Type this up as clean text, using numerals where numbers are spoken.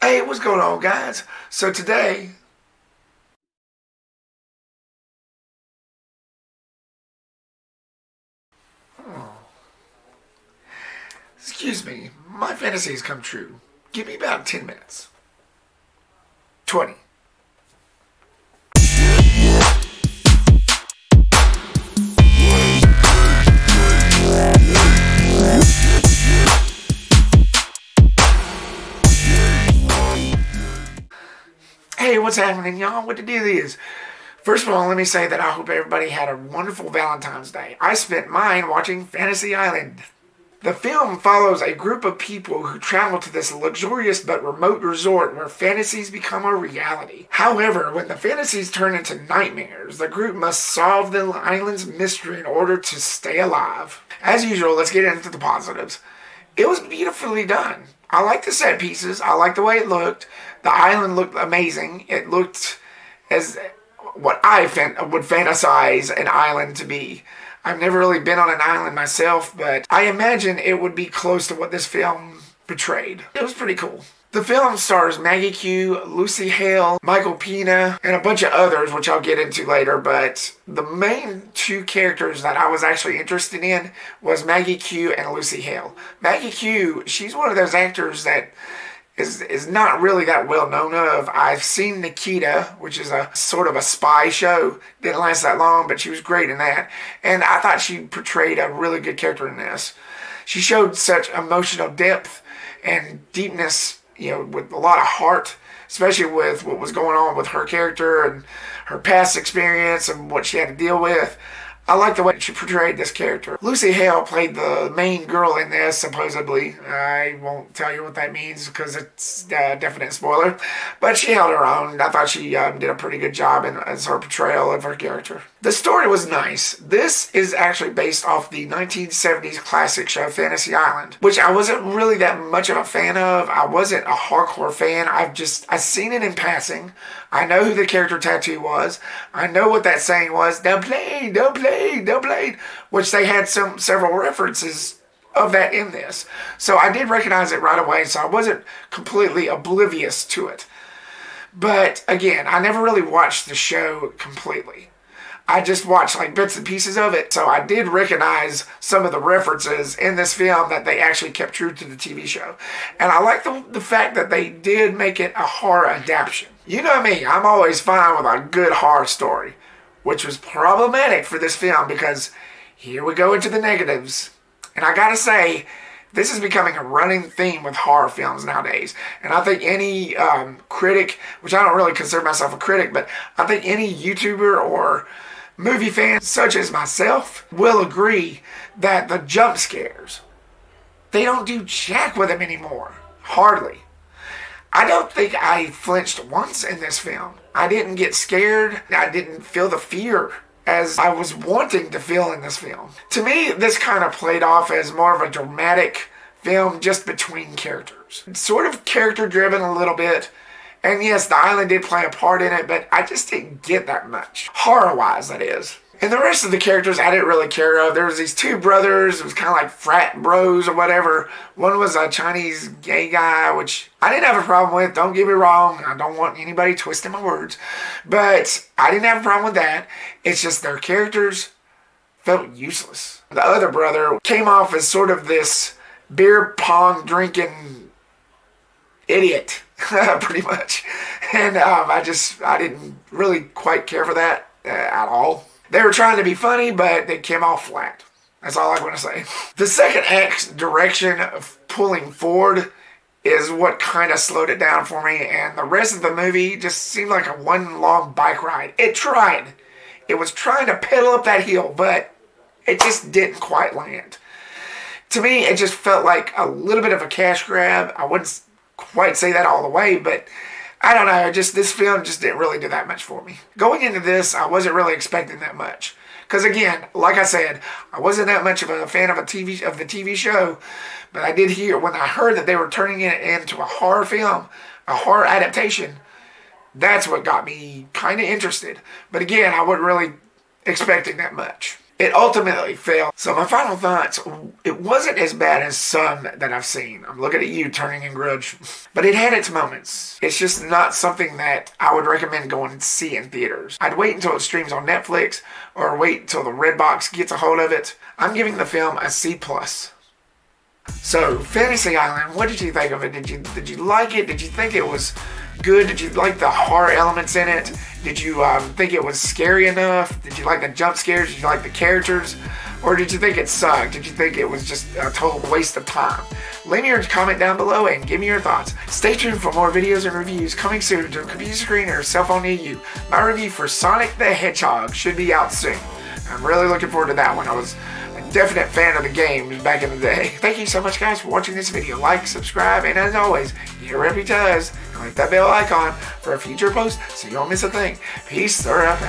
Hey, what's going on, guys? So today, excuse me, my fantasies come true. Give me about 10 minutes. 20. Hey, what's happening, y'all? What the deal is? First of all, let me say that I hope everybody had a wonderful Valentine's Day. I spent mine watching Fantasy Island. The film follows a group of people who travel to this luxurious but remote resort where fantasies become a reality. However, when the fantasies turn into nightmares, the group must solve the island's mystery in order to stay alive. As usual, let's get into the positives. It was beautifully done. I like the set pieces. I like the way it looked. The island looked amazing. It looked as what I would fantasize an island to be. I've never really been on an island myself, but I imagine it would be close to what this film portrayed. It was pretty cool. The film stars Maggie Q, Lucy Hale, Michael Peña, and a bunch of others, which I'll get into later, but the main two characters that I was actually interested in was Maggie Q and Lucy Hale. Maggie Q, she's one of those actors that is not really that well known of. I've seen Nikita, which is a sort of a spy show. Didn't last that long, but she was great in that. And I thought she portrayed a really good character in this. She showed such emotional depth and deepness, with a lot of heart, especially with what was going on with her character and her past experience and what she had to deal with. I like the way she portrayed this character. Lucy Hale played the main girl in this, supposedly. I won't tell you what that means because it's a definite spoiler. But she held her own. I thought she did a pretty good job as her portrayal of her character. The story was nice. This is actually based off the 1970s classic show Fantasy Island, which I wasn't really that much of a fan of. I wasn't a hardcore fan. I've seen it in passing. I know who the character tattoo was. I know what that saying was. Don't play, which they had several references of that in this. So I did recognize it right away, so I wasn't completely oblivious to it. But again, I never really watched the show completely. I just watched like bits and pieces of it, so I did recognize some of the references in this film that they actually kept true to the TV show. And I like the fact that they did make it a horror adaptation. You know me, I'm always fine with a good horror story, which was problematic for this film because here we go into the negatives. And I gotta say, this is becoming a running theme with horror films nowadays. And I think any critic, which I don't really consider myself a critic, but I think any YouTuber or movie fan such as myself will agree that the jump scares, they don't do jack with them anymore. Hardly. I don't think I flinched once in this film. I didn't get scared. I didn't feel the fear as I was wanting to feel in this film. To me, this kind of played off as more of a dramatic film just between characters. It's sort of character driven a little bit. And yes, the island did play a part in it, but I just didn't get that much. Horror-wise, that is. And the rest of the characters I didn't really care of. There was these two brothers. It was kind of like frat bros or whatever. One was a Chinese gay guy, which I didn't have a problem with. Don't get me wrong. I don't want anybody twisting my words. But I didn't have a problem with that. It's just their characters felt useless. The other brother came off as sort of this beer pong drinking idiot, pretty much. And I didn't really quite care for that at all. They were trying to be funny, but they came off flat. That's all I want to say. The second act's direction of pulling forward is what kind of slowed it down for me, and the rest of the movie just seemed like a one long bike ride. It tried. It was trying to pedal up that hill, but it just didn't quite land. To me, it just felt like a little bit of a cash grab. I wouldn't quite say that all the way, but I don't know, this film just didn't really do that much for me. Going into this, I wasn't really expecting that much. Because again, like I said, I wasn't that much of a fan of the TV show, but I did hear, when I heard that they were turning it into a horror film, a horror adaptation, that's what got me kind of interested. But again, I wasn't really expecting that much. it ultimately failed. So my final thoughts, it wasn't as bad as some that I've seen. I'm looking at you turning in grudge. But it had its moments. It's just not something that I would recommend going and see in theaters. I'd wait until it streams on Netflix or wait until the Redbox gets a hold of it. I'm giving the film a C+. So, Fantasy Island, what did you think of it? Did you like it? Did you think it was good? Did you like the horror elements in it? Did you think it was scary enough? Did you like the jump scares? Did you like the characters? Or did you think it sucked? Did you think it was just a total waste of time? Leave me your comment down below and give me your thoughts. Stay tuned for more videos and reviews coming soon to a computer screen or cell phone near you. My review for Sonic the Hedgehog should be out soon. I'm really looking forward to that one. I was a definite fan of the game back in the day. Thank you so much, guys, for watching this video. Like, subscribe, and as always, hit every does. Click that bell icon for a future post so you don't miss a thing. Peace, or out.